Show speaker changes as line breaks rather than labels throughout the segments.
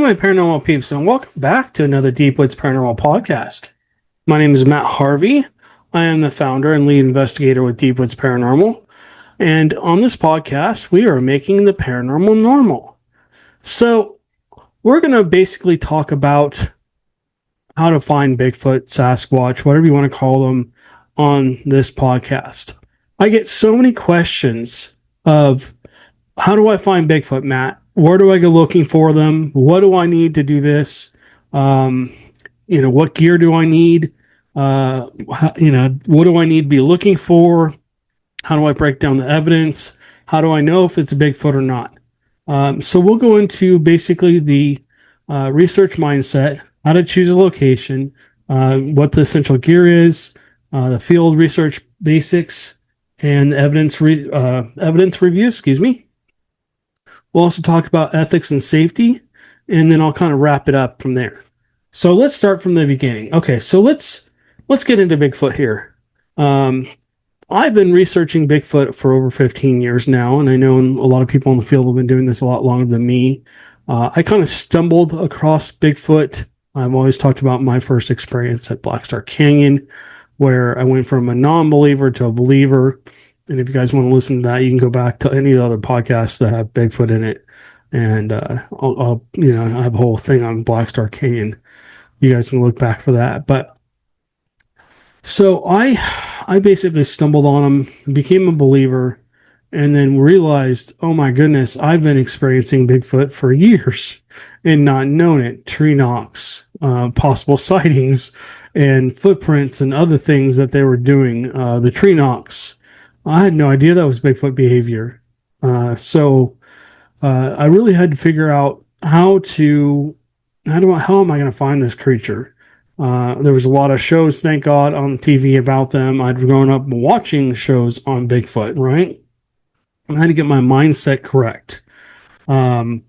my paranormal peeps, and welcome back to another Deep Woods Paranormal podcast. My name is Matt Harvey. I am the founder and lead investigator with Deep Woods Paranormal. And on this podcast, we are making the paranormal normal. So we're going to basically talk about how to find Bigfoot, Sasquatch, whatever you want to call them, on this podcast. I get so many questions of, how do I find Bigfoot, Matt? Where do I go looking for them? What do I need to do this? What gear do I need? What do I need to be looking for? How do I break down the evidence? How do I know if it's a Bigfoot or not? So we'll go into basically the research mindset, how to choose a location, what the essential gear is, the field research basics, and evidence review, We'll also talk about ethics and safety, and then I'll kind of wrap it up from there. So let's start from the beginning. Okay, so let's get into Bigfoot here. I've been researching Bigfoot for over 15 years now, and I know a lot of people in the field have been doing this a lot longer than me. I kind of stumbled across Bigfoot. I've always talked about my first experience at Black Star Canyon, where I went from a non-believer to a believer. And if you guys want to listen to that, you can go back to any of the other podcasts that have Bigfoot in it. And I have a whole thing on Black Star Canyon. You guys can look back for that. But so I basically stumbled on him, became a believer, and then realized, oh my goodness, I've been experiencing Bigfoot for years and not known it. Tree knocks, possible sightings, and footprints and other things that they were doing. The tree knocks, I had no idea that was Bigfoot behavior. So I really had to figure out how am I going to find this creature? There was a lot of shows, thank God, on TV about them. I'd grown up watching shows on Bigfoot, right? And I had to get my mindset correct. Number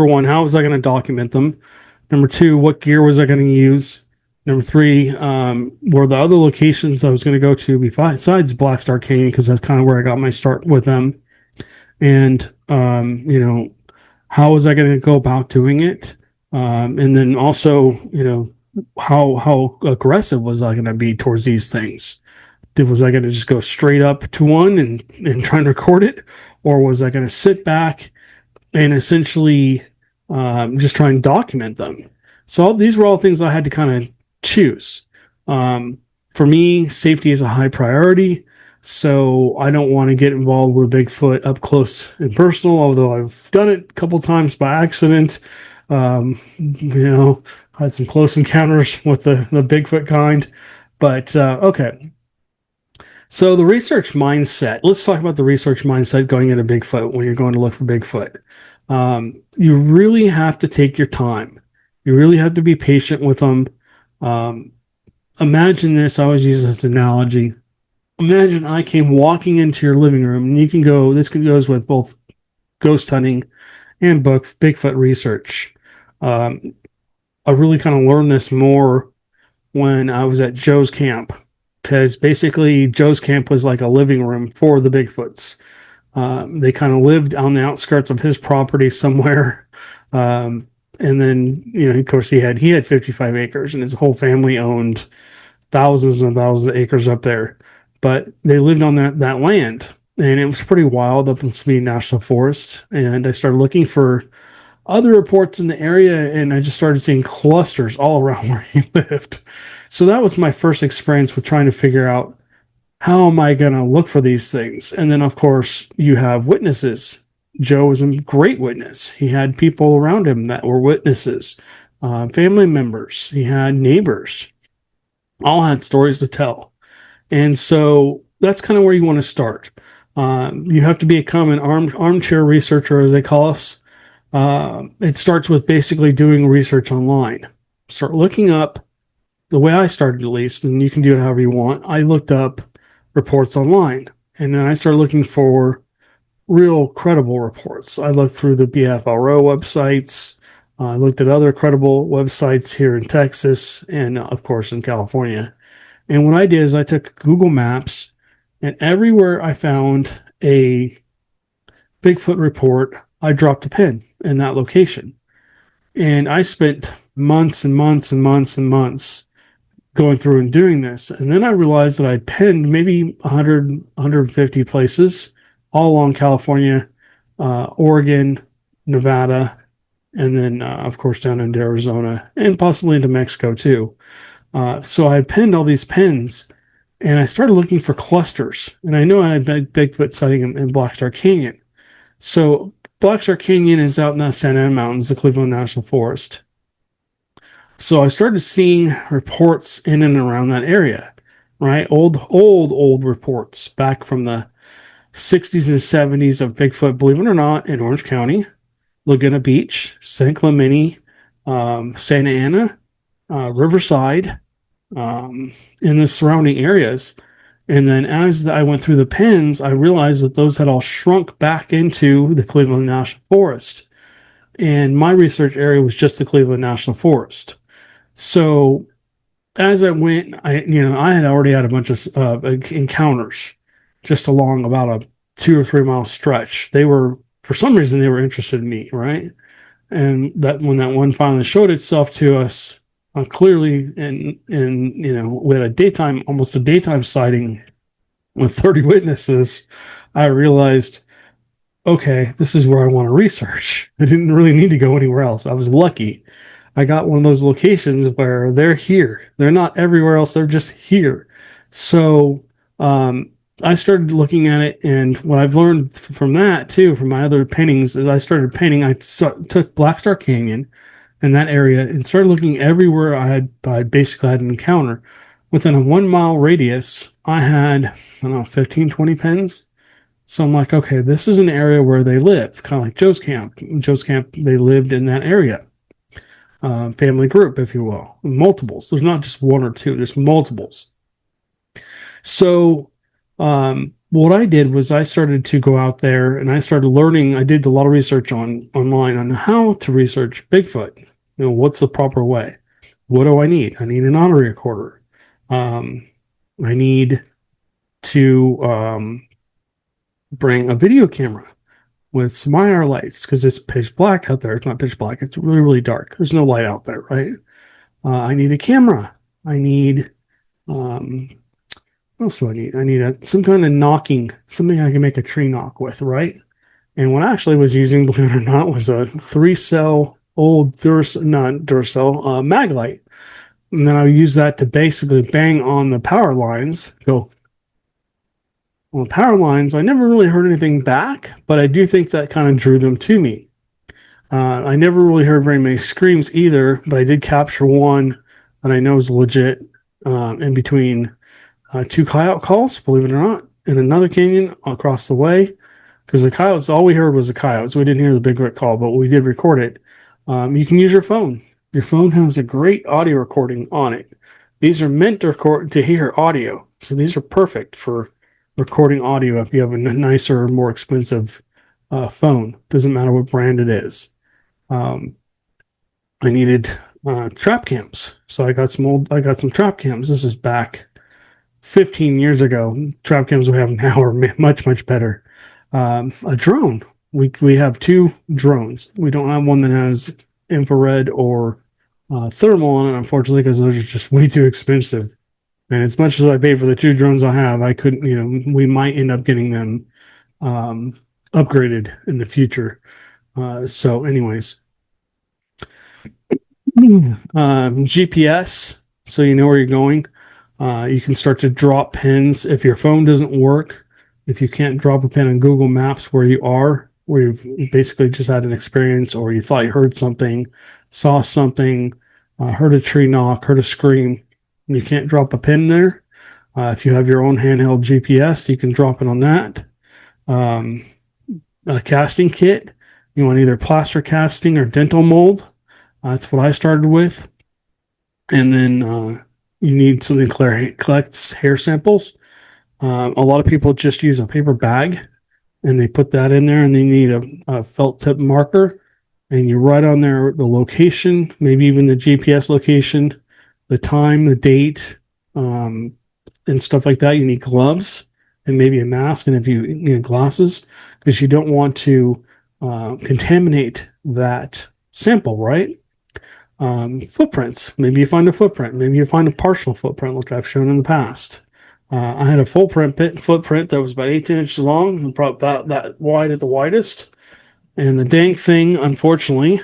one, how was I going to document them? Number two, what gear was I going to use? Number three, were the other locations I was going to go to besides Black Star Canyon, because that's kind of where I got my start with them. And, how was I going to go about doing it? And then also, how aggressive was I going to be towards these things? Was I going to just go straight up to one and try and record it? Or was I going to sit back and essentially just try and document them? So these were all things I had to kind of choose. For me, safety is a high priority, so I don't want to get involved with Bigfoot up close and personal, although I've done it a couple times by accident. Had some close encounters with the Bigfoot kind. But okay. So the research mindset, let's talk about the research mindset going into Bigfoot when you're going to look for Bigfoot. You really have to take your time. You really have to be patient with them. Imagine this. I always use this analogy. Imagine I came walking into your living room, and this goes with both ghost hunting and Bigfoot research. I really kind of learned this more when I was at Joe's camp, because basically Joe's camp was like a living room for the Bigfoots. They kind of lived on the outskirts of his property somewhere. And then, of course, he had 55 acres, and his whole family owned thousands and thousands of acres up there. But they lived on that land, and it was pretty wild up in Sabine National Forest. And I started looking for other reports in the area, and I just started seeing clusters all around where he lived. So that was my first experience with trying to figure out, how am I going to look for these things? And then, of course, you have witnesses. Joe was a great witness. He had people around him that were witnesses, family members. He had neighbors. All had stories to tell. And so that's kind of where you want to start. You have to become an armchair researcher, as they call us. It starts with basically doing research online. Start looking up, the way I started at least, and you can do it however you want. I looked up reports online, and then I started looking for real credible reports. I looked through the BFRO websites. I looked at other credible websites here in Texas and, of course, in California. And what I did is I took Google Maps, and everywhere I found a Bigfoot report, I dropped a pin in that location. And I spent months and months and months and months going through and doing this. And then I realized that I'd pinned maybe 100, 150 places all along California, Oregon, Nevada, and then, of course, down into Arizona and possibly into Mexico too. So I had pinned all these pins and I started looking for clusters. And I know I had Bigfoot sighting in Black Star Canyon. So Black Star Canyon is out in the Santa Ana Mountains, the Cleveland National Forest. So I started seeing reports in and around that area, right? Old reports back from the 60s and 70s of Bigfoot, believe it or not, in Orange County, Laguna Beach, San Clemente, Santa Ana, Riverside, in the surrounding areas. And then as I went through the pins, I realized that those had all shrunk back into the Cleveland National Forest. And my research area was just the Cleveland National Forest. So as I went, I had already had a bunch of encounters just along about a 2 or 3 mile stretch. For some reason, they were interested in me, right? And that when that one finally showed itself to us clearly, and we had almost a daytime sighting with 30 witnesses, I realized, okay, this is where I want to research. I didn't really need to go anywhere else. I was lucky. I got one of those locations where they're here. They're not everywhere else. They're just here. So I started looking at it, and what I've learned from that too, from my other paintings, is I started painting. I took Black Star Canyon in that area and started looking everywhere I basically had an encounter. Within a 1 mile radius, I had, I don't know, 15, 20 pins. So I'm like, okay, this is an area where they live, kind of like Joe's Camp. Joe's Camp, they lived in that area. Family group, if you will. Multiples. There's not just one or two, there's multiples. So what I did was I started to go out there and I started learning. I did a lot of research online on how to research Bigfoot. What's the proper way? What do I need? I need an auto recorder. I need to bring a video camera with some IR lights because it's pitch black out there. It's not pitch black. It's really, really dark. There's no light out there, right? I need a camera. I need, what else do I need? I need some kind of knocking, something I can make a tree knock with, right? And what I actually was using, believe it or not, was a 3-cell old Duracell mag light. And then I would use that to basically bang on the power lines, go on the power lines. I never really heard anything back, but I do think that kind of drew them to me. I never really heard very many screams either, but I did capture one that I know is legit in between two coyote calls, believe it or not, in another canyon across the way. Because the coyotes, all we heard was the coyotes. We didn't hear the Bigfoot call, but we did record it. You can use your phone. Your phone has a great audio recording on it. These are meant to hear audio. So these are perfect for recording audio if you have a nicer or more expensive phone. Doesn't matter what brand it is. I needed trap cams. So I got some trap cams. This is back 15 years ago. Trap cams we have now are much, much better. A drone. We have two drones. We don't have one that has infrared or thermal on it, unfortunately, because those are just way too expensive. And as much as I paid for the two drones I have, I couldn't, we might end up getting them upgraded in the future. So anyways, GPS, so you know where you're going. You can start to drop pins. If your phone doesn't work, if you can't drop a pin on Google Maps where you are, where you've basically just had an experience or you thought you heard something, saw something, heard a tree knock, heard a scream, and you can't drop a pin there. If you have your own handheld GPS, you can drop it on that. A casting kit, you want either plaster casting or dental mold. That's what I started with. And then you need something that collects hair samples. A lot of people just use a paper bag and they put that in there, and they need a felt tip marker, and you write on there the location, maybe even the GPS location, the time, the date, and stuff like that. You need gloves and maybe a mask, and if you need glasses, because you don't want to contaminate that sample, right? Footprints. Maybe you find a footprint. Maybe you find a partial footprint, like I've shown in the past. I had a footprint that was about 18 inches long and probably about that wide at the widest. And the dang thing, unfortunately,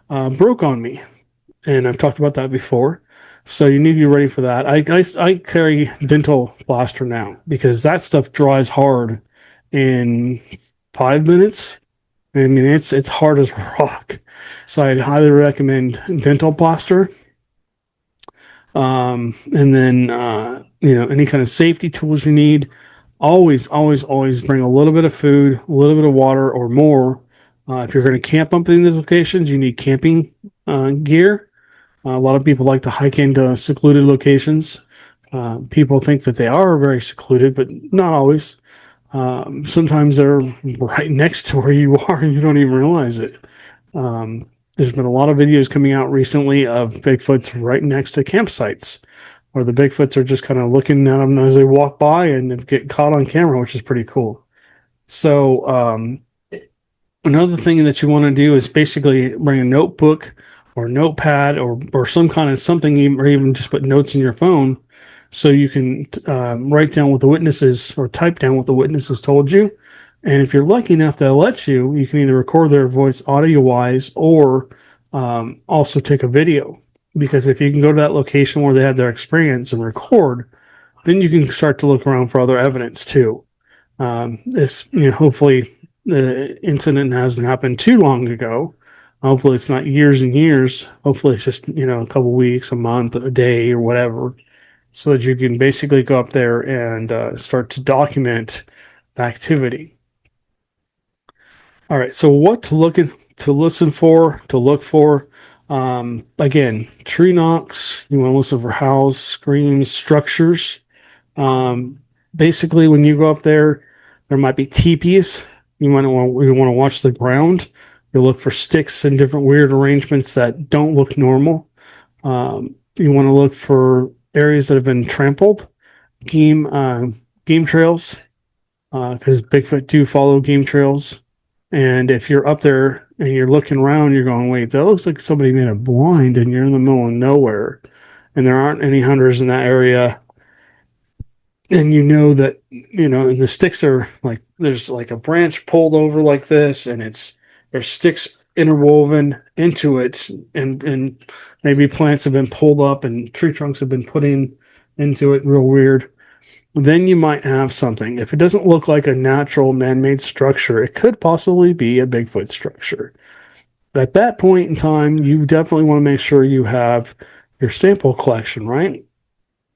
broke on me. And I've talked about that before. So you need to be ready for that. I carry dental plaster now because that stuff dries hard in 5 minutes. I mean, it's hard as rock. So I'd highly recommend dental plaster. And then, any kind of safety tools you need. Always bring a little bit of food, a little bit of water, or more. If you're going to camp up in these locations, you need camping gear. A lot of people like to hike into secluded locations. People think that they are very secluded, but not always. Sometimes they're right next to where you are and you don't even realize it. There's been a lot of videos coming out recently of Bigfoots right next to campsites, where the Bigfoots are just kind of looking at them as they walk by and get caught on camera, which is pretty cool. So, another thing that you want to do is basically bring a notebook or notepad or some kind of something, or even just put notes in your phone so you can write down what the witnesses or type down what the witnesses told you. And if you're lucky enough they'll let you, you can either record their voice audio wise or also take a video. Because if you can go to that location where they had their experience and record, then you can start to look around for other evidence too. Hopefully the incident hasn't happened too long ago. Hopefully it's not years and years. Hopefully it's just, a couple weeks, a month, a day, or whatever, so that you can basically go up there and start to document the activity. All right, so what to look look for. Again, tree knocks. You want to listen for howls, screams, structures. Basically, when you go up there, there might be teepees. You want to watch the ground. You look for sticks and different weird arrangements that don't look normal. You want to look for areas that have been trampled, game trails, because Bigfoot do follow game trails. And if you're up there and you're looking around, you're going, wait, that looks like somebody made a blind, and you're in the middle of nowhere, and there aren't any hunters in that area. And that, and the sticks are like, there's like a branch pulled over like this, and there's sticks interwoven into it, and maybe plants have been pulled up and tree trunks have been put into it, real weird. Then you might have something. If it doesn't look like a natural man-made structure, it could possibly be a Bigfoot structure. At that point in time, you definitely want to make sure you have your sample collection, right?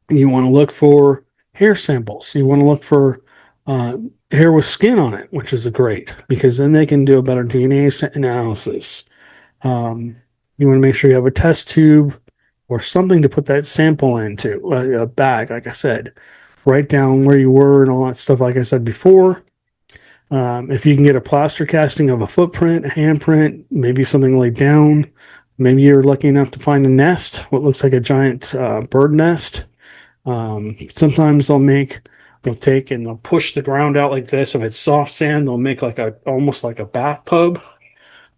You want to look for hair samples. You want to look for hair with skin on it, which is great, because then they can do a better DNA analysis. You want to make sure you have a test tube or something to put that sample into, a bag, like I said. Write down where you were and all that stuff, like I said before. If you can get a plaster casting of a footprint, a handprint, maybe something laid down. Maybe you're lucky enough to find a nest, what looks like a giant bird nest. Sometimes they'll take and they'll push the ground out like this. If it's soft sand, they'll make almost like a bathtub.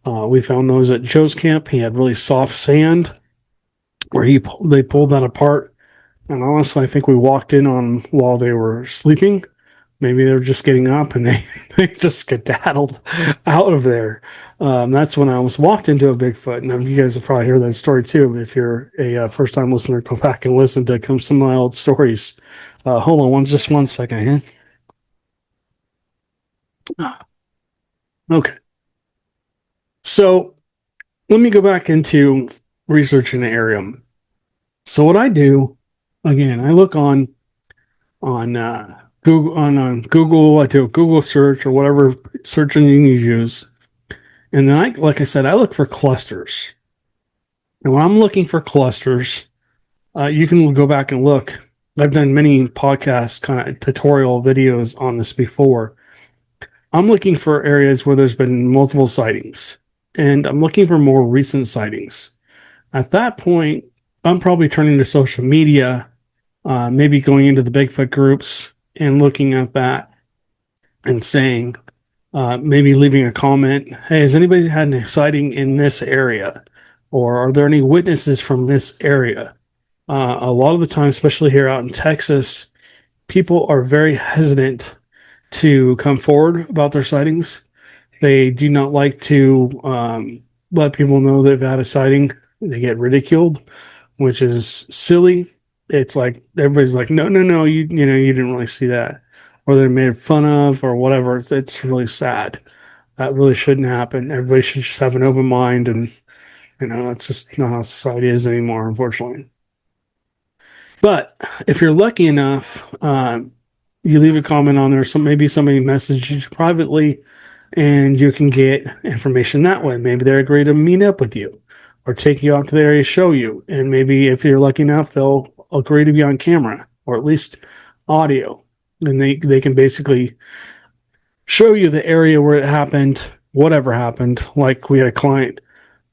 We found those at Joe's camp. He had really soft sand where they pulled that apart. And honestly, I think we walked in on while they were sleeping. Maybe they were just getting up and they just skedaddled out of there. That's when I almost walked into a Bigfoot. And you guys have probably heard that story too. If you're a first-time listener, go back and listen to some of my old stories. Hold on just one second here. Okay. So let me go back into researching the area. So what I do, again, I look on Google. I do a Google search or whatever search engine you use, and then like I said, I look for clusters. And when I'm looking for clusters, you can go back and look. I've done many podcast kind of tutorial videos on this before. I'm looking for areas where there's been multiple sightings, and I'm looking for more recent sightings. At that point, I'm probably turning to social media, maybe going into the Bigfoot groups and looking at that and saying, maybe leaving a comment. Hey, has anybody had an sighting in this area? Or are there any witnesses from this area? A lot of the time, especially here out in Texas, people are very hesitant to come forward about their sightings. They do not like to let people know they've had a sighting. They get ridiculed, which is silly. It's like everybody's like, no, no, no, you didn't really see that, or they're made fun of, or whatever. It's really sad. That really shouldn't happen. Everybody should just have an open mind, and that's just not how society is anymore, unfortunately. But if you're lucky enough, you leave a comment on there. Maybe somebody messaged you privately, and you can get information that way. Maybe they agree to meet up with you, or take you out to the area, show you, and maybe if you're lucky enough, they'll agree to be on camera or at least audio, and they can basically show you the area where it happened, whatever happened. Like we had a client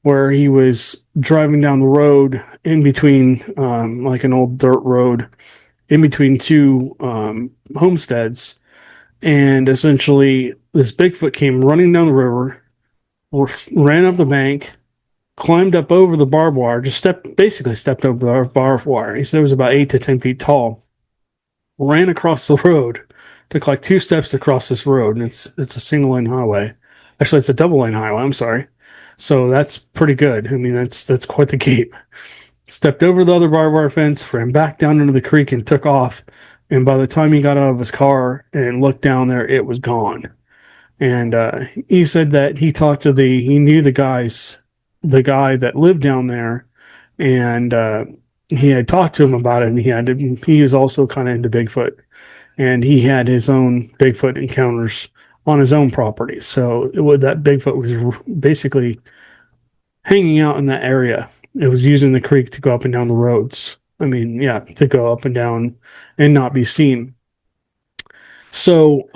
where he was driving down the road in between, like an old dirt road, in between two homesteads, and essentially this Bigfoot came running down the river, ran up the bank, climbed up over the barbed wire, basically stepped over the barbed wire. He said it was about 8 to 10 feet tall. Ran across the road, took like 2 steps to cross this road, and it's a single lane highway. Actually, it's a double lane highway. I'm sorry. So that's pretty good. I mean, that's quite the cape. Stepped over the other barbed wire fence, ran back down into the creek, and took off. And by the time he got out of his car and looked down there, it was gone. And he said that he knew the guy that lived down there, and he had talked to him about it. And he is also kind of into Bigfoot, and he had his own Bigfoot encounters on his own property. So that Bigfoot was basically hanging out in that area. It was using the creek to go up and down the roads. I mean, yeah, to go up and down and not be seen. So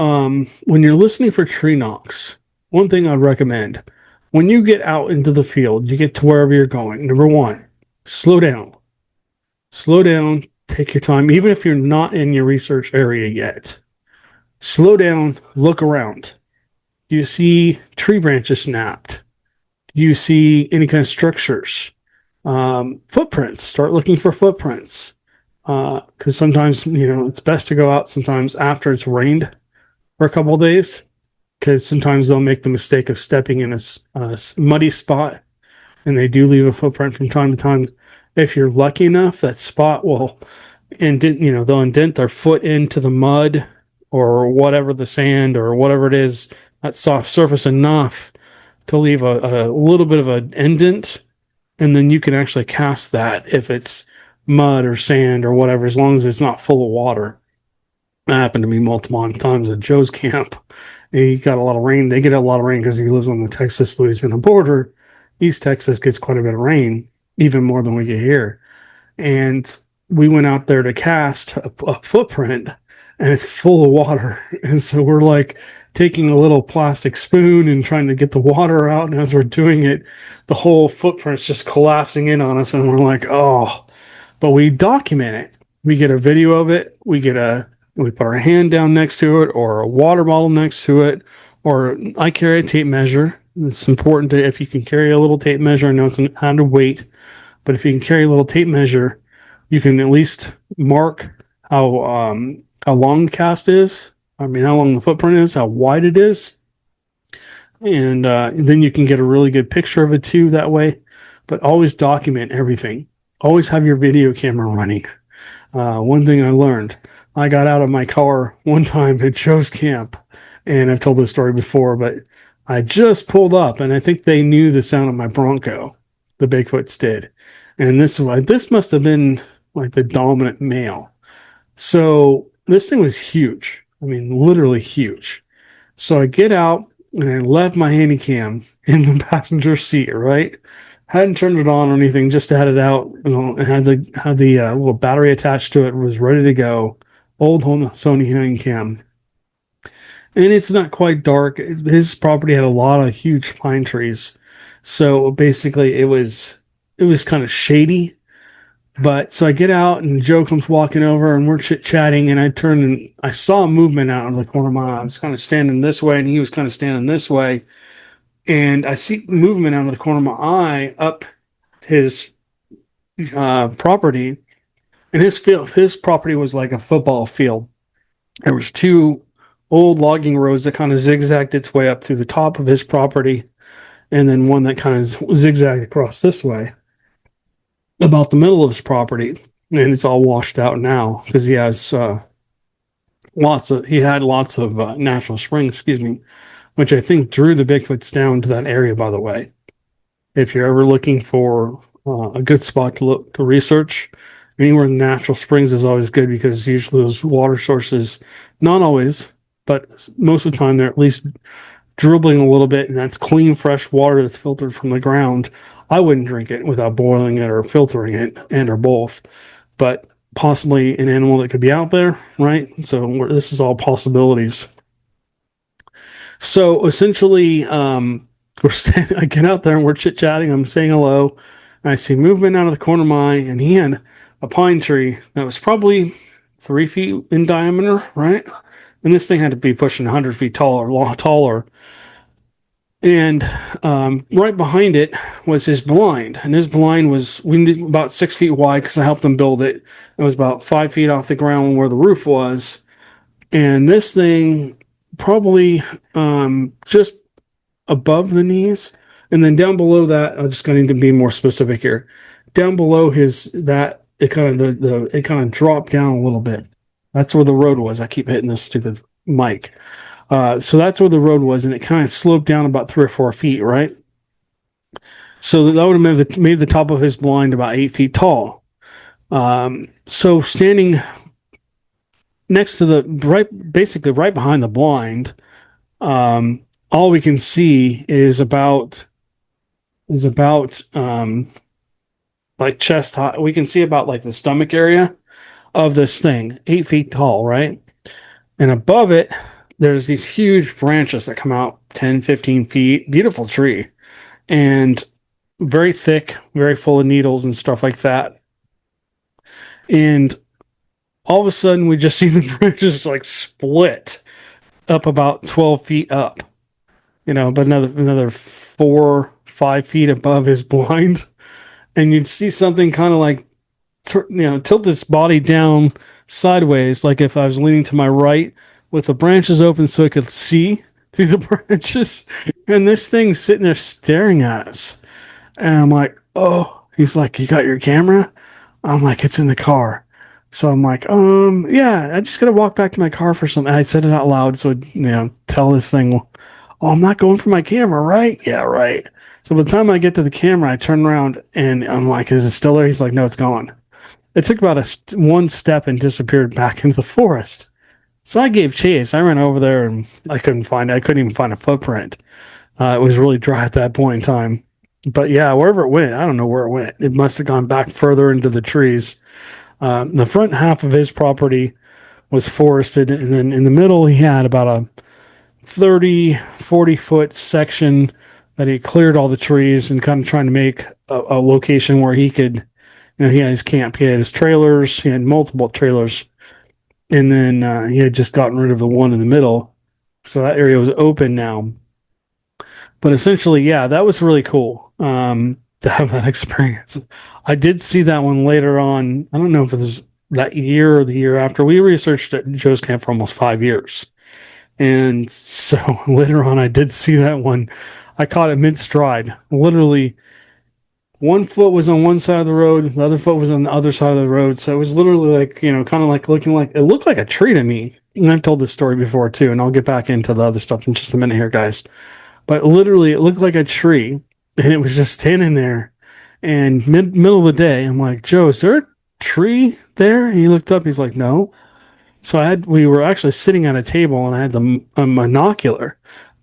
when you're listening for tree knocks, one thing I'd recommend, when you get out into the field, you get to wherever you're going, number one, slow down. Slow down, take your time, even if you're not in your research area yet. Slow down, look around. Do you see tree branches snapped? Do you see any kind of structures? Footprints. Start looking for footprints. Because sometimes, it's best to go out sometimes after it's rained for a couple of days, because sometimes they'll make the mistake of stepping in a muddy spot, and they do leave a footprint from time to time. If you're lucky enough, that spot will they'll indent their foot into the mud or whatever, the sand or whatever it is, that soft surface enough to leave a little bit of an indent, and then you can actually cast that if it's mud or sand or whatever, as long as it's not full of water. That happened to me multiple times at Joe's camp. He got a lot of rain. They get a lot of rain because he lives on the Texas-Louisiana border. East Texas gets quite a bit of rain, even more than we get here. And we went out there to cast a footprint, and it's full of water. And so we're like taking a little plastic spoon and trying to get the water out. And as we're doing it, the whole footprint's just collapsing in on us. And we're like, oh, but we document it. We get a video of it. We put our hand down next to it, or a water bottle next to it, or I carry a tape measure. It's important if you can carry a little tape measure. I know it's an added weight, but if you can carry a little tape measure, you can at least mark how long the cast is. I mean, how long the footprint is, how wide it is. And then you can get a really good picture of it too that way. But always document everything. Always have your video camera running. One thing I learned, I got out of my car one time at Joe's camp, and I've told this story before, but I just pulled up, and I think they knew the sound of my Bronco. The Bigfoots did. And this must have been like the dominant male. So this thing was huge. I mean, literally huge. So I get out, and I left my handy cam in the passenger seat, right? Hadn't turned it on or anything, just had it out. It had the little battery attached to it, was ready to go. Old Sony handy cam. And it's not quite dark. His property had a lot of huge pine trees. So basically it was kind of shady. But so I get out and Joe comes walking over and we're chit chatting and I turn and I saw a movement out of the corner of my eye. I was kind of standing this way and he was kind of standing this way. And I see movement out of the corner of my eye up his property. And his property was like a football field. There was two old logging roads that kind of zigzagged its way up through the top of his property, and then one that kind of zigzagged across this way, about the middle of his property, and it's all washed out now because he has lots of natural springs, excuse me, which I think drew the Bigfoots down to that area. By the way, if you're ever looking for a good spot to look to research, anywhere in natural springs is always good because usually those water sources, not always, but most of the time, they're at least dribbling a little bit, and that's clean, fresh water that's filtered from the ground. I wouldn't drink it without boiling it or filtering it, and or both. But possibly an animal that could be out there, right? So this is all possibilities. So essentially, I get out there and we're chit chatting. I'm saying hello. And I see movement out of the corner of my eye, and he had a pine tree that was probably 3 feet in diameter, right? And this thing had to be pushing 100 feet taller. And right behind it was his blind, and his blind was about 6 feet wide because I helped him build it. It was about 5 feet off the ground where the roof was, and this thing probably just above the knees, and then down below that, I'm just going to be more specific here. Down below it kind of dropped down a little bit. That's where the road was. I keep hitting this stupid mic. So that's where the road was, and it kind of sloped down about 3 or 4 feet, right? So that would have made the top of his blind about 8 feet tall. So standing next to basically right behind the blind, all we can see is about like chest high. We can see about like the stomach area of this thing, 8 feet tall, right? And above it, there's these huge branches that come out 10, 15 feet. Beautiful tree. And very thick, very full of needles and stuff like that. And all of a sudden, we just see the branches like split up about 12 feet up. But another 4, 5 feet above his blind. And you'd see something kind of like, tilt its body down sideways, like if I was leaning to my right with the branches open so I could see through the branches. And this thing's sitting there staring at us. And I'm like, oh, he's like, you got your camera? I'm like, it's in the car. So I'm like, yeah, I just got to walk back to my car for something. I said it out loud. So, tell this thing, oh, I'm not going for my camera, right? Yeah, right. So by the time I get to the camera, I turn around and I'm like, is it still there? He's like, no, it's gone. It took about one step and disappeared back into the forest. So I gave chase. I ran over there and I couldn't find it. I couldn't even find a footprint. It was really dry at that point in time. But yeah, wherever it went, I don't know where it went. It must have gone back further into the trees. The front half of his property was forested, and then in the middle, he had about a 30, 40-foot section that he cleared all the trees and kind of trying to make a location where he could, he had his camp, he had his trailers, he had multiple trailers, and then he had just gotten rid of the one in the middle. So that area was open now. But essentially, yeah, that was really cool to have that experience. I did see that one later on. I don't know if it was that year or the year after. We researched at Joe's camp for almost 5 years. And so later on, I did see that one. I caught it mid-stride. Literally, one foot was on one side of the road, the other foot was on the other side of the road. So it was literally like, kind of like looking like, it looked like a tree to me. And I've told this story before too, and I'll get back into the other stuff in just a minute here, guys. But literally, it looked like a tree, and it was just standing there. And middle of the day, I'm like, Joe, is there a tree there? And he looked up, he's like, no. So we were actually sitting at a table, and I had the monocular,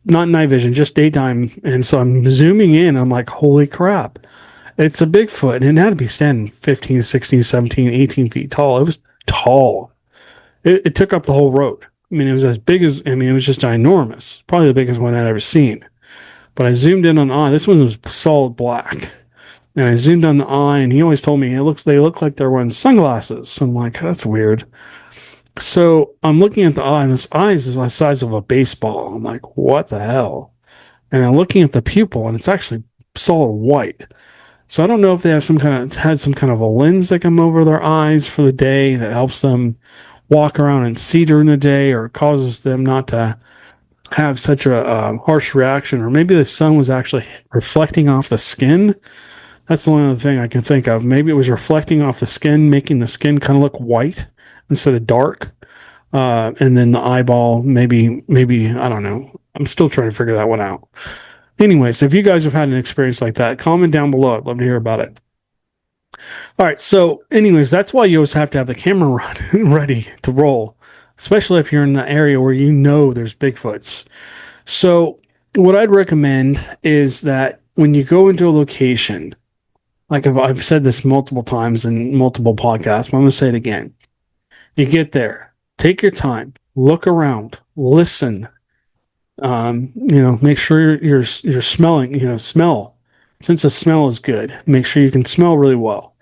not night vision, just daytime. And so I'm zooming in. I'm like, holy crap. It's a Bigfoot. And it had to be standing 15, 16, 17, 18 feet tall. It was tall. It took up the whole road. I mean, it was as big as, it was just ginormous. Probably the biggest one I'd ever seen. But I zoomed in on the eye. This one was solid black. And I zoomed on the eye, and he always told me they look like they're wearing sunglasses. So I'm like, that's weird. So I'm looking at the eye, and this eye is the size of a baseball. I'm like, what the hell? And I'm looking at the pupil, and it's actually solid white. So I don't know if they have some kind of a lens that come over their eyes for the day that helps them walk around and see during the day, or causes them not to have such a harsh reaction, or maybe the sun was actually reflecting off the skin. That's the only other thing I can think of. Maybe it was reflecting off the skin, making the skin kind of look white instead of dark. And then the eyeball, maybe I don't know. I'm still trying to figure that one out. Anyways, if you guys have had an experience like that, comment down below. I'd love to hear about it. All right. So, anyways, that's why you always have to have the camera ready to roll, especially if you're in the area where you know there's Bigfoots. So, what I'd recommend is that when you go into a location, like I've said this multiple times in multiple podcasts, but I'm going to say it again. You get there, take your time, look around, listen. Make sure you're smelling. Smell. Sense of smell is good. Make sure you can smell really well,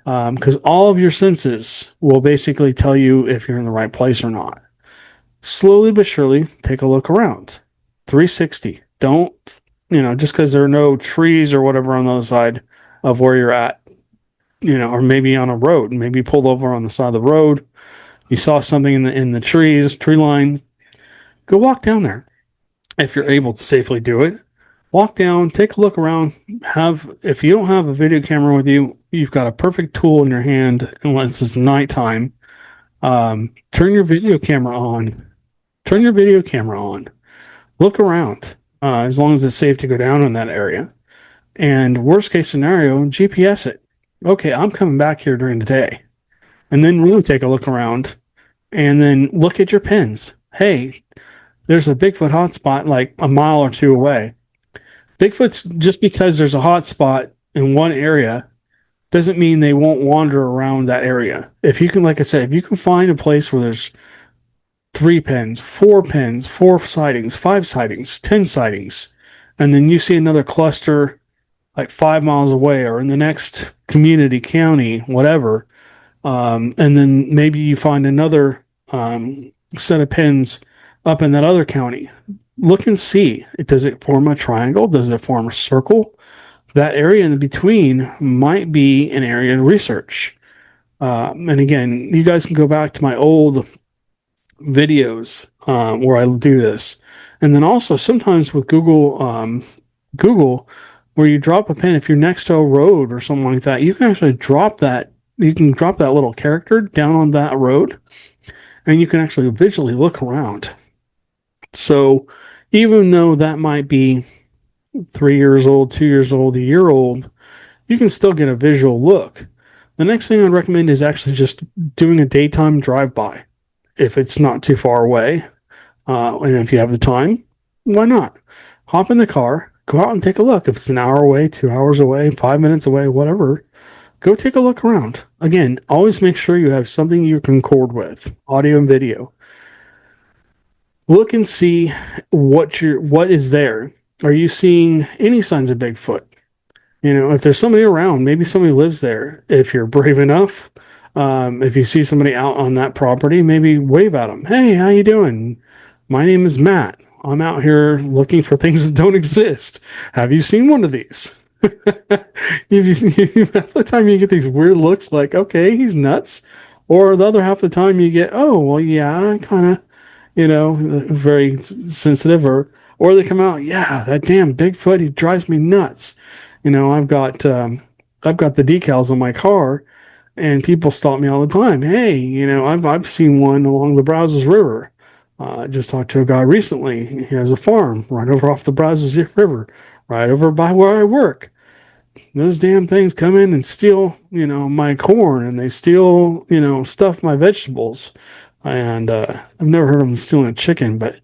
because all of your senses will basically tell you if you're in the right place or not. Slowly but surely, take a look around. 360. Don't, just because there are no trees or whatever on the other side of where you're at, or maybe on a road, maybe pulled over on the side of the road. You saw something in the trees, tree line. Go walk down there. If you're able to safely do it, walk down, take a look around. If you don't have a video camera with you, you've got a perfect tool in your hand, unless it's nighttime. Turn your video camera on. Look around, as long as it's safe to go down in that area. And worst case scenario, GPS it. Okay, I'm coming back here during the day. And then really take a look around, and then look at your pins. Hey, there's a Bigfoot hotspot like a mile or two away. Bigfoot's, just because there's a hotspot in one area doesn't mean they won't wander around that area. If you can, like I said, if you can find a place where there's 3 pins, 4 sightings, 5 sightings, 10 sightings, and then you see another cluster like 5 miles away or in the next community, county, whatever, and then maybe you find another set of pins up in that other county. Look and see. Does it form a triangle? Does it form a circle? That area in between might be an area to research. And again, you guys can go back to my old videos where I do this. And then also sometimes with Google, where you drop a pin, if you're next to a road or something like that, you can actually drop that. You can drop that little character down on that road, and you can actually visually look around. So even though that might be 3 years old, 2 years old, a year old, you can still get a visual look. The next thing I'd recommend is actually just doing a daytime drive-by. If it's not too far away, and if you have the time, why not? Hop in the car, go out and take a look. If it's an hour away, 2 hours away, 5 minutes away, whatever, go take a look around. Again, always make sure you have something you can record with, audio and video. Look and see what is there. Are you seeing any signs of Bigfoot? If there's somebody around, maybe somebody lives there. If you're brave enough, if you see somebody out on that property, maybe wave at them. Hey, how you doing? My name is Matt. I'm out here looking for things that don't exist. Have you seen one of these? Half the time you get these weird looks like, okay, he's nuts. Or the other half of the time you get, oh, well, yeah, I kind of, very sensitive. Or they come out, yeah, that damn Bigfoot, he drives me nuts. I've got the decals on my car, and people stop me all the time. Hey, I've seen one along the Brazos River. I just talked to a guy recently. He has a farm right over off the Brazos River, right over by where I work. Those damn things come in and steal, my corn, and they steal, stuff my vegetables. And I've never heard of them stealing a chicken, but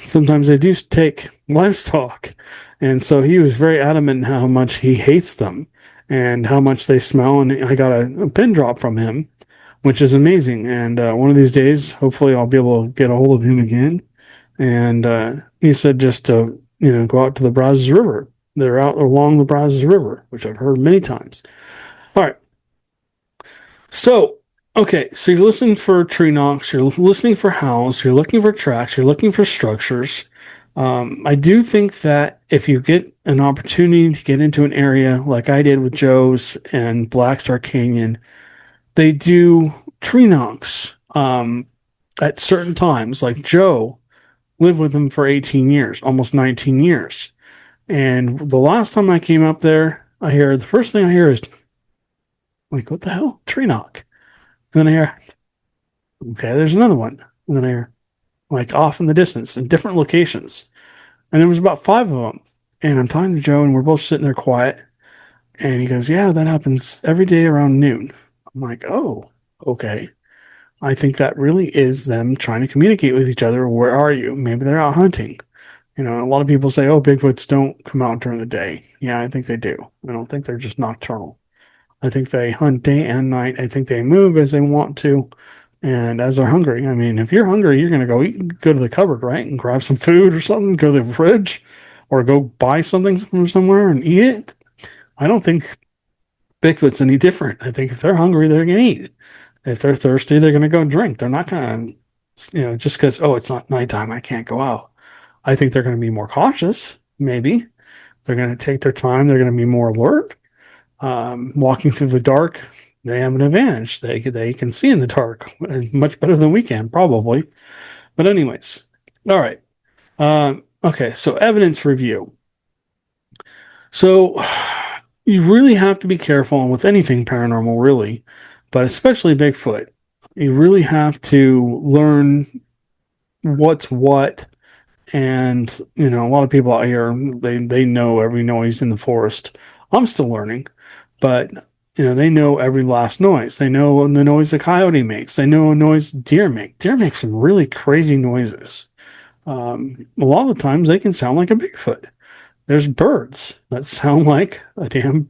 sometimes they do take livestock. And so he was very adamant how much he hates them and how much they smell. And I got a pin drop from him, which is amazing. And one of these days, hopefully I'll be able to get a hold of him again. And he said just to, go out to the Brazos River. They're out along the Brazos River, which I've heard many times. All right. So, okay, so you're listening for tree knocks, you're listening for howls, you're looking for tracks, you're looking for structures. I do think that if you get an opportunity to get into an area like I did with Joe's and Black Star Canyon, they do tree knocks at certain times. Like Joe lived with them for 18 years, almost 19 years. And the last time I came up there, the first thing I hear is, like, what the hell? Tree knock. And then I hear, okay, there's another one. And then I hear, like, off in the distance in different locations. And there was about 5 of them. And I'm talking to Joe, and we're both sitting there quiet. And he goes, yeah, that happens every day around noon. I'm like, oh, okay. I think that really is them trying to communicate with each other. Where are you? Maybe they're out hunting. You know, a lot of people say, oh, Bigfoots don't come out during the day. Yeah, I think they do. I don't think they're just nocturnal. I think they hunt day and night. I think they move as they want to and as they're hungry. I mean, if you're hungry, you're going to go to the cupboard, right? And grab some food or something, go to the fridge or go buy something from somewhere and eat it. I don't think Bigfoot's any different. I think if they're hungry, they're going to eat. If they're thirsty, they're going to go drink. They're not going to, just because, oh, it's not nighttime, I can't go out. I think they're going to be more cautious, maybe. They're going to take their time. They're going to be more alert. Walking through the dark, they have an advantage. They can see in the dark much better than we can, probably. But anyways, all right. Okay, so evidence review. So you really have to be careful with anything paranormal, really, but especially Bigfoot. You really have to learn what's what. And, a lot of people out here, they know every noise in the forest. I'm still learning, but, they know every last noise. They know the noise a coyote makes. They know a noise deer make. Deer make some really crazy noises. A lot of the times they can sound like a Bigfoot. There's birds that sound like a damn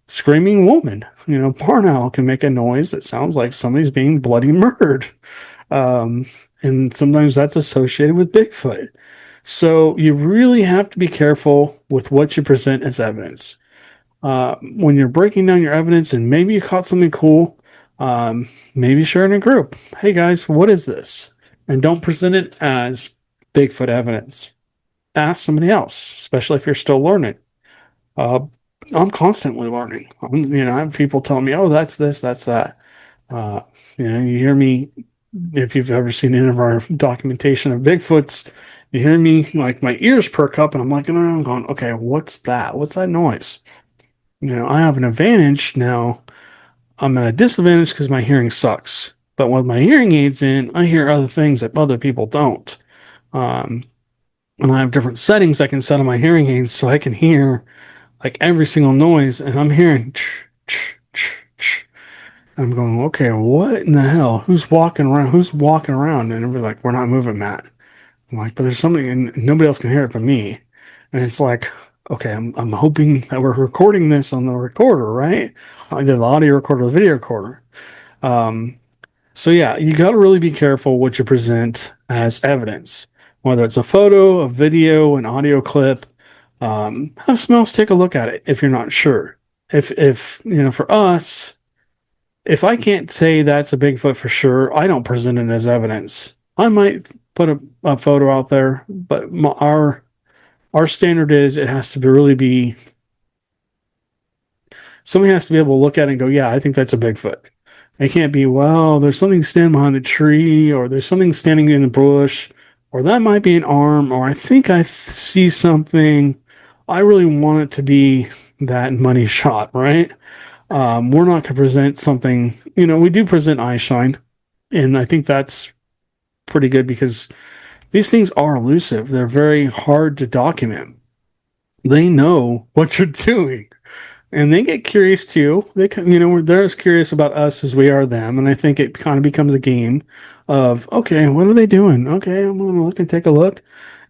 screaming woman. Barn owl can make a noise that sounds like somebody's being bloody murdered. And sometimes that's associated with Bigfoot. So you really have to be careful with what you present as evidence. When you're breaking down your evidence and maybe you caught something cool, maybe share in a group. Hey guys, what is this? And don't present it as Bigfoot evidence. Ask somebody else, especially if you're still learning. I'm constantly learning. I have people telling me, oh, that's this, that's that. You hear me, if you've ever seen any of our documentation of Bigfoots, you hear me, like, my ears perk up and I'm like, I'm going, okay, what's that? What's that noise? I have an advantage now. I'm at a disadvantage because my hearing sucks. But with my hearing aids in, I hear other things that other people don't. And I have different settings I can set on my hearing aids so I can hear like every single noise. And I'm hearing I'm going, okay, what in the hell? Who's walking around? And everybody's like, we're not moving, Matt. I'm like, but there's something, and nobody else can hear it but me. And it's like, okay, I'm hoping that we're recording this on the recorder, right? Either the audio recorder or the video recorder. So yeah, you got to really be careful what you present as evidence, whether it's a photo, a video, an audio clip. Have someone else take a look at it if you're not sure. If for us, if I can't say that's a Bigfoot for sure, I don't present it as evidence. I might put a photo out there, but our standard is it has to be somebody has to be able to look at it and go, yeah, I think that's a Bigfoot. It can't be, well, there's something standing behind the tree, or there's something standing in the bush, or that might be an arm, or I think I see something. I really want it to be that money shot, right? We're not going to present something, we do present eye shine, and I think that's pretty good because these things are elusive. They're very hard to document. They know what you're doing. And they get curious too. They're as curious about us as we are them. And I think it kind of becomes a game of, okay, what are they doing? Okay, I'm going to look and take a look.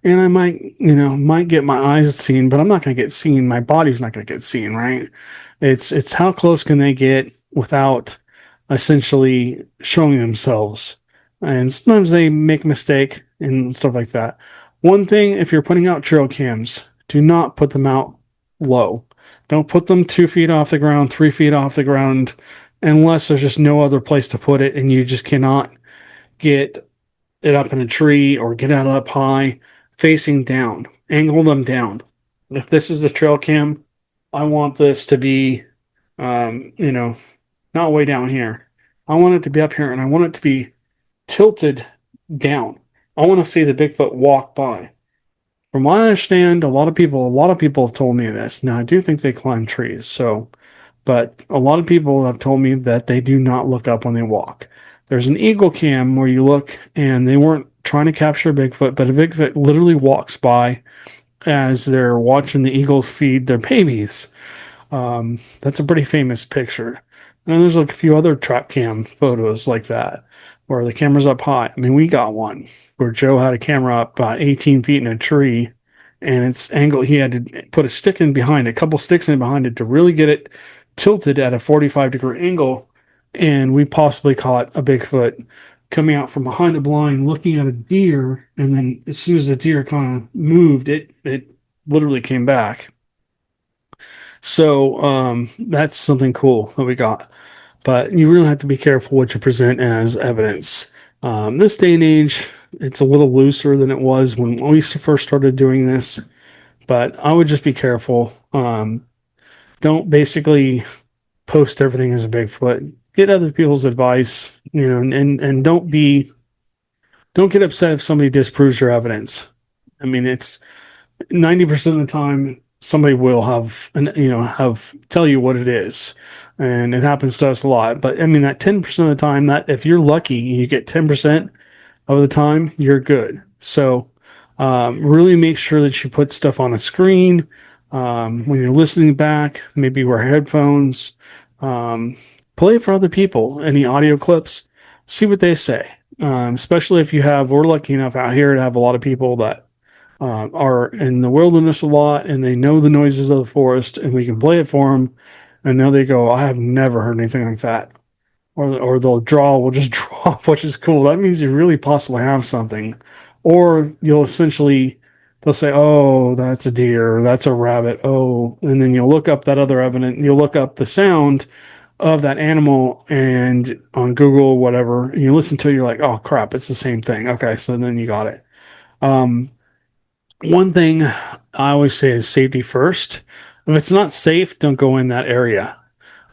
And I might get my eyes seen, but I'm not going to get seen. My body's not going to get seen, right? It's how close can they get without essentially showing themselves. And sometimes they make a mistake and stuff like that. One thing, if you're putting out trail cams, do not put them out low. Don't put them 2 feet off the ground, 3 feet off the ground, unless there's just no other place to put it and you just cannot get it up in a tree or get it up high, facing down. Angle them down. If this is a trail cam, I want this to be, not way down here. I want it to be up here and I want it to be tilted down. I want to see the Bigfoot walk by. From what I understand, a lot of people have told me this. Now I do think they climb trees, but a lot of people have told me that they do not look up when they walk. There's an eagle cam where you look and they weren't trying to capture a Bigfoot, but a Bigfoot literally walks by as they're watching the eagles feed their babies. That's a pretty famous picture. And there's like a few other trap cam photos like that where the camera's up high. I mean, we got one where Joe had a camera up 18 feet in a tree and its angle, he had to put a stick in behind it, a couple sticks in behind it to really get it tilted at a 45-degree angle. And we possibly caught a Bigfoot coming out from behind a blind looking at a deer. And then as soon as the deer kind of moved, it literally came back. So that's something cool that we got. But you really have to be careful what you present as evidence. This day and age, it's a little looser than it was when we first started doing this. But I would just be careful. Don't basically post everything as a Bigfoot. Get other people's advice, and don't get upset if somebody disproves your evidence. I mean, it's 90% of the time somebody will have tell you what it is, and it happens to us a lot. But I mean, that 10% of the time, that if you're lucky, you get 10% of the time, you're good. So really make sure that you put stuff on a screen when you're listening back. Maybe wear headphones. Play it for other people. Any audio clips, see what they say. Especially if we're lucky enough out here to have a lot of people that are in the wilderness a lot and they know the noises of the forest, and we can play it for them. And now they go, I have never heard anything like that. Or we'll just draw, which is cool. That means you really possibly have something. Or they'll say, oh, that's a deer, or that's a rabbit. Oh, and then you'll look up that other evidence. You'll look up the sound of that animal and on Google or whatever, and you listen to it, you're like, oh crap, it's the same thing. Okay, so then you got it. One thing I always say is safety first. If it's not safe, don't go in that area.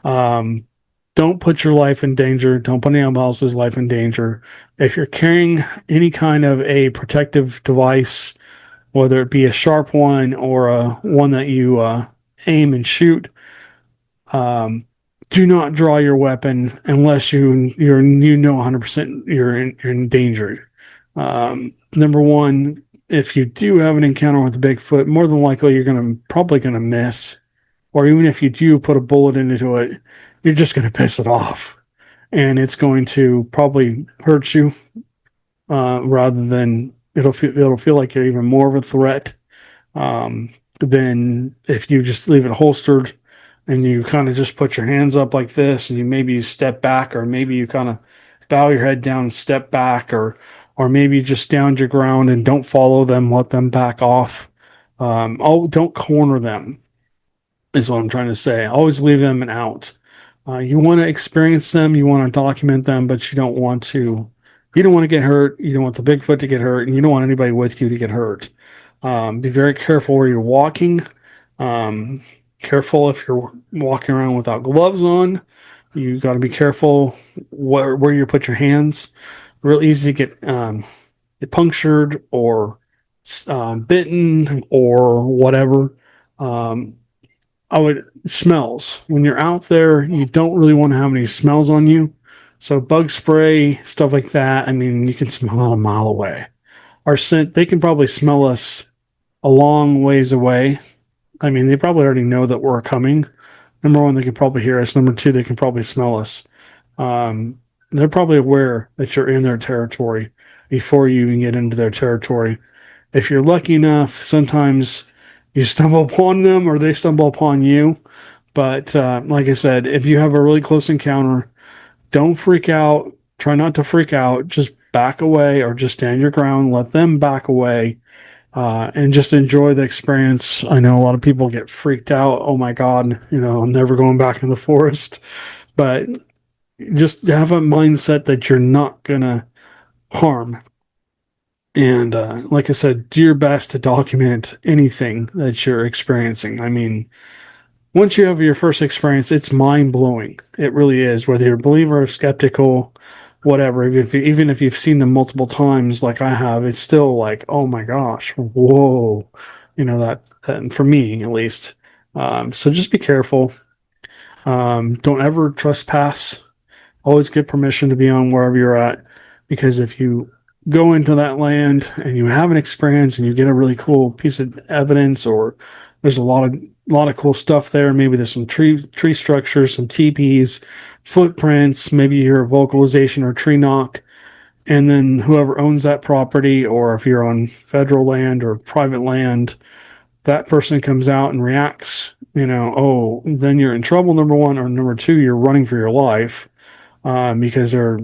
Don't put your life in danger. Don't put anyone else's life in danger. If you're carrying any kind of a protective device, whether it be a sharp one or one that you aim and shoot, do not draw your weapon unless you know 100% you're in danger. Number one, if you do have an encounter with a Bigfoot, more than likely you're probably gonna miss, or even if you do put a bullet into it, you're just gonna piss it off, and it's going to probably hurt you rather than it'll feel like you're even more of a threat than if you just leave it holstered and you kind of just put your hands up like this, and you step back, or maybe you kind of bow your head down and step back, or maybe you just stand your ground and don't follow them, let them back off. Don't corner them, is what I'm trying to say. Always leave them out. You want to experience them, you want to document them, but you don't want to get hurt. You don't want the Bigfoot to get hurt, and you don't want anybody with you to get hurt. Be very careful where you're walking. Careful if you're walking around without gloves on. You got to be careful where you put your hands. Real easy to get punctured or bitten or whatever. Smells. When you're out there, you don't really want to have any smells on you. So bug spray, stuff like that. I mean, you can smell it a mile away. Our scent, they can probably smell us a long ways away. I mean, they probably already know that we're coming. Number one, they can probably hear us. Number two, they can probably smell us. They're probably aware that you're in their territory before you even get into their territory. If you're lucky enough, sometimes you stumble upon them or they stumble upon you. But like I said, if you have a really close encounter, don't freak out. Try not to freak out. Just back away or just stand your ground. Let them back away. and just enjoy the experience. I know a lot of people get freaked out. Oh my God, I'm never going back in the forest. But just have a mindset that you're not going to harm. And like I said, do your best to document anything that you're experiencing. I mean, once you have your first experience, it's mind blowing. It really is. Whether you're a believer or skeptical, whatever. Even if you've seen them multiple times, like I have, it's still like, oh my gosh, whoa, that for me at least. So just be careful. Don't ever trespass. Always get permission to be on wherever you're at, because if you go into that land and you have an experience and you get a really cool piece of evidence, or there's a lot of cool stuff there. Maybe there's some tree structures, some teepees, footprints. Maybe you hear a vocalization or tree knock, and then whoever owns that property, or if you're on federal land or private land, that person comes out and reacts. Oh, then you're in trouble. Number one, or number two, you're running for your life, because they're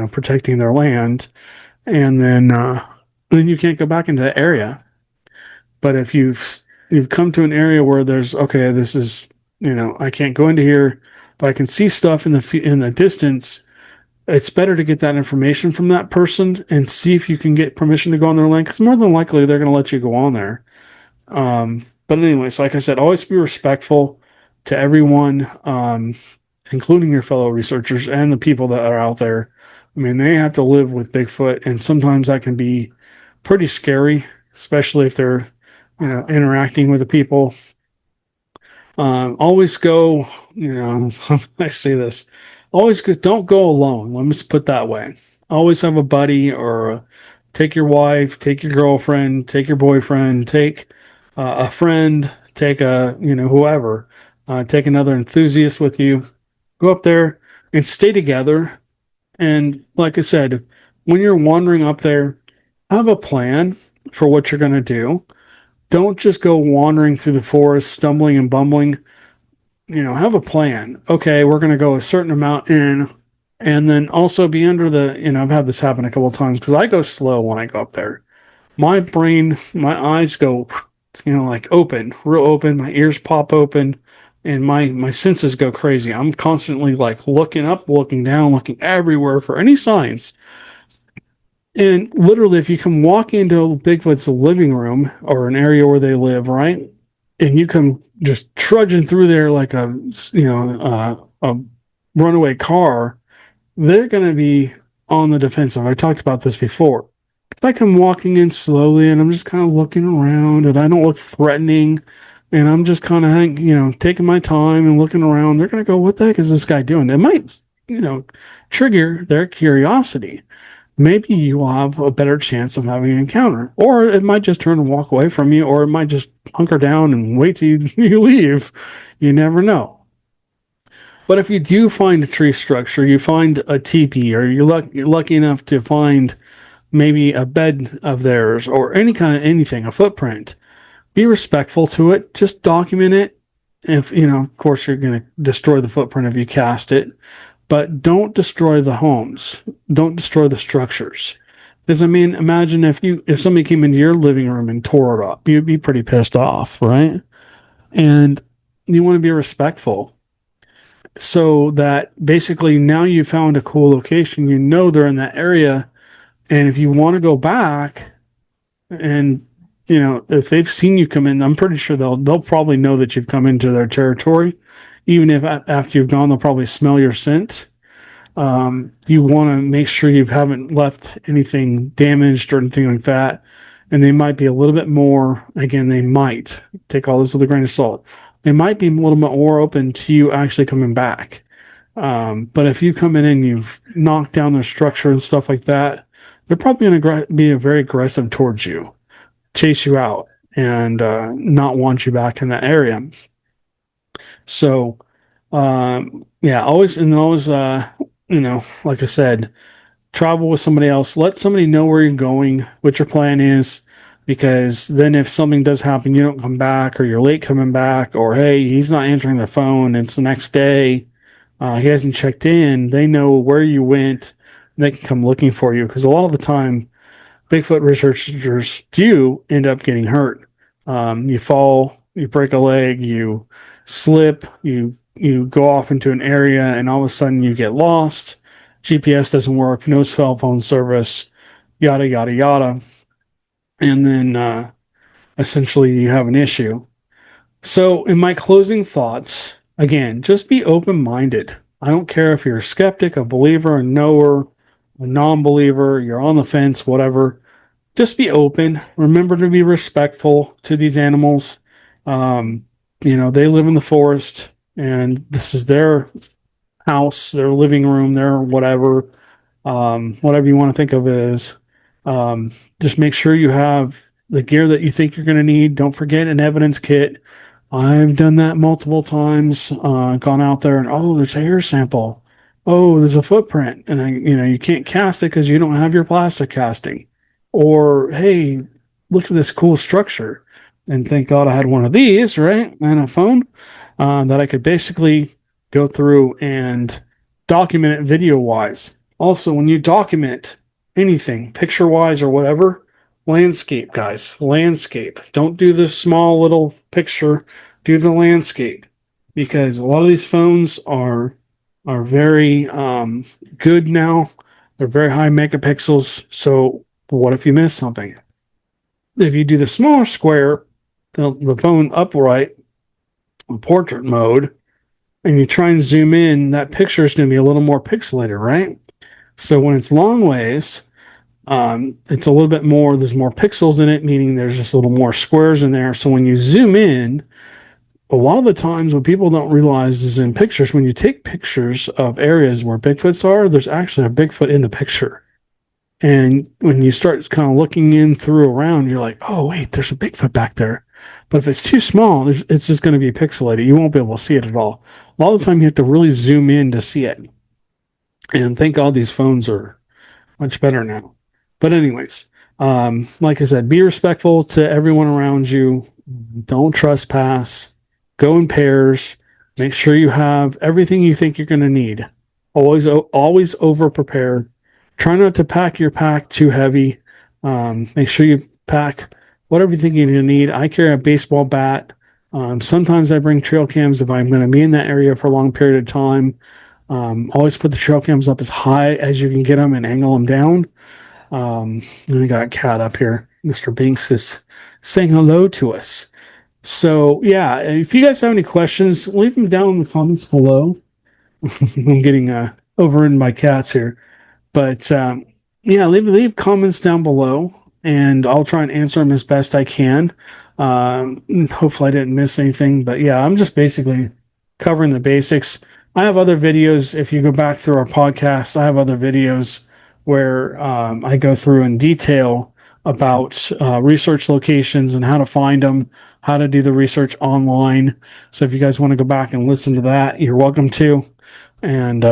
protecting their land, and then you can't go back into the area. But if you've come to an area where there's, okay, this is, I can't go into here, but I can see stuff in the distance. It's better to get that information from that person and see if you can get permission to go on their land, because more than likely they're going to let you go on there. But anyways, like I said, always be respectful to everyone, including your fellow researchers and the people that are out there. I mean, they have to live with Bigfoot, and sometimes that can be pretty scary, especially if they're, interacting with the people. Always go, I say this, always go, don't go alone. Let me just put that way. Always have a buddy, or take your wife, take your girlfriend, take your boyfriend, take a friend, take whoever, take another enthusiast with you. Go up there and stay together. And like I said, when you're wandering up there, have a plan for what you're going to do. Don't just go wandering through the forest, stumbling and bumbling. Have a plan. Okay, we're going to go a certain amount in, and then also be under the, I've had this happen a couple of times because I go slow when I go up there. My brain, my eyes go, like open, real open. My ears pop open, and my senses go crazy. I'm constantly like looking up, looking down, looking everywhere for any signs. And literally, if you come walking into Bigfoot's living room or an area where they live, right, and you come just trudging through there like a runaway car, they're going to be on the defensive. I talked about this before. If I come walking in slowly and I'm just kind of looking around and I don't look threatening, and I'm just kind of taking my time and looking around, they're going to go, "What the heck is this guy doing?" It might, trigger their curiosity. Maybe you will have a better chance of having an encounter, or it might just turn and walk away from you, or it might just hunker down and wait till you leave. You never know. But if you do find a tree structure, you find a teepee, or you're lucky enough to find maybe a bed of theirs, or any kind of anything, a footprint, be respectful to it. Just document it. If, of course, you're going to destroy the footprint if you cast it, but don't destroy the homes. Don't destroy the structures. Because, I mean, imagine if somebody came into your living room and tore it up, you'd be pretty pissed off, right? And you want to be respectful, so that basically now you found a cool location, they're in that area, and if you want to go back, and if they've seen you come in, I'm pretty sure they'll probably know that you've come into their territory. Even if after you've gone, they'll probably smell your scent. You want to make sure you haven't left anything damaged or anything like that. And they might be a little bit more, again, they might take all this with a grain of salt. They might be a little bit more open to you actually coming back. But if you come in and you've knocked down their structure and stuff like that, they're probably going to be very aggressive towards you, chase you out, and not want you back in that area. So, yeah, always, like I said, travel with somebody else. Let somebody know where you're going, what your plan is, because then if something does happen, you don't come back, or you're late coming back, or hey, he's not answering the phone, it's the next day, he hasn't checked in. They know where you went. They can come looking for you, because a lot of the time, Bigfoot researchers do end up getting hurt. You fall, you break a leg, you slip, you go off into an area, and all of a sudden you get lost. GPS doesn't work, no cell phone service, yada yada yada, and then essentially you have an issue. So, in my closing thoughts, again, just be open minded. I don't care if you're a skeptic, a believer, a knower, a non believer, you're on the fence, whatever. Just be open. Remember to be respectful to these animals. They live in the forest and this is their house, their living room, their whatever, whatever you want to think of it as. Just make sure you have the gear that you think you're going to need. Don't forget an evidence kit. I've done that multiple times. Gone out there and there's a hair sample. Oh, there's a footprint, and you can't cast it because you don't have your plastic casting. Or hey, look at this cool structure, and thank God I had one of these, right, and a phone that I could basically go through and document it video wise. Also, when you document anything, picture wise or whatever, landscape, guys, landscape. Don't do the small little picture, do the landscape, because a lot of these phones are very good now. They're very high megapixels. So what if you miss something? If you do the smaller square, the phone upright, portrait mode, and you try and zoom in, that picture is going to be a little more pixelated, right? So when it's long ways, it's a little bit more, there's more pixels in it, meaning there's just a little more squares in there. So when you zoom in, a lot of the times what people don't realize is in pictures, when you take pictures of areas where Bigfoots are, there's actually a Bigfoot in the picture. And when you start kind of looking in through around, you're like, oh, wait, there's a Bigfoot back there. But if it's too small, it's just going to be pixelated. You won't be able to see it at all. A lot of the time, you have to really zoom in to see it. And thank God these phones are much better now. But anyways, like I said, be respectful to everyone around you. Don't trespass. Go in pairs. Make sure you have everything you think you're going to need. Always over prepare. Try not to pack your pack too heavy. Make sure you pack whatever you think you're going to need. I carry a baseball bat. Sometimes I bring trail cams if I'm going to be in that area for a long period of time. Always put the trail cams up as high as you can get them and angle them down. And we got a cat up here. Mr. Binks is saying hello to us. So yeah, if you guys have any questions, leave them down in the comments below. I'm getting overridden by cats here. But yeah, leave comments down below, and I'll try and answer them as best I can. Hopefully I didn't miss anything. But yeah, I'm just basically covering the basics. I have other videos. If you go back through our podcast, I have other videos where I go through in detail about research locations and how to find them, how to do the research online. So if you guys want to go back and listen to that, you're welcome to. And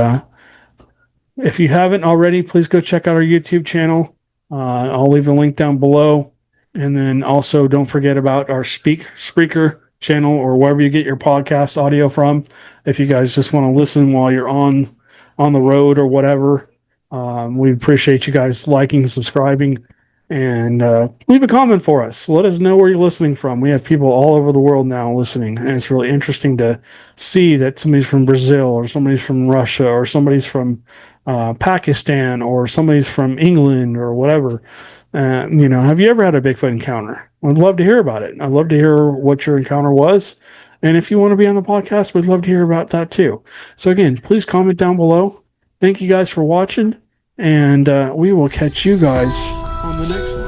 if you haven't already, please go check out our YouTube channel. I'll leave the link down below. And then also don't forget about our Spreaker channel or wherever you get your podcast audio from. If you guys just want to listen while you're on the road or whatever, we appreciate you guys liking, subscribing, and leave a comment for us. Let us know where you're listening from. We have people all over the world now listening, and it's really interesting to see that somebody's from Brazil or somebody's from Russia or somebody's from Pakistan or somebody's from England or whatever. Have you ever had a Bigfoot encounter? I'd love to hear about it. I'd love to hear what your encounter was. And if you want to be on the podcast, we'd love to hear about that too. So again, please comment down below. Thank you guys for watching, and we will catch you guys on the next one.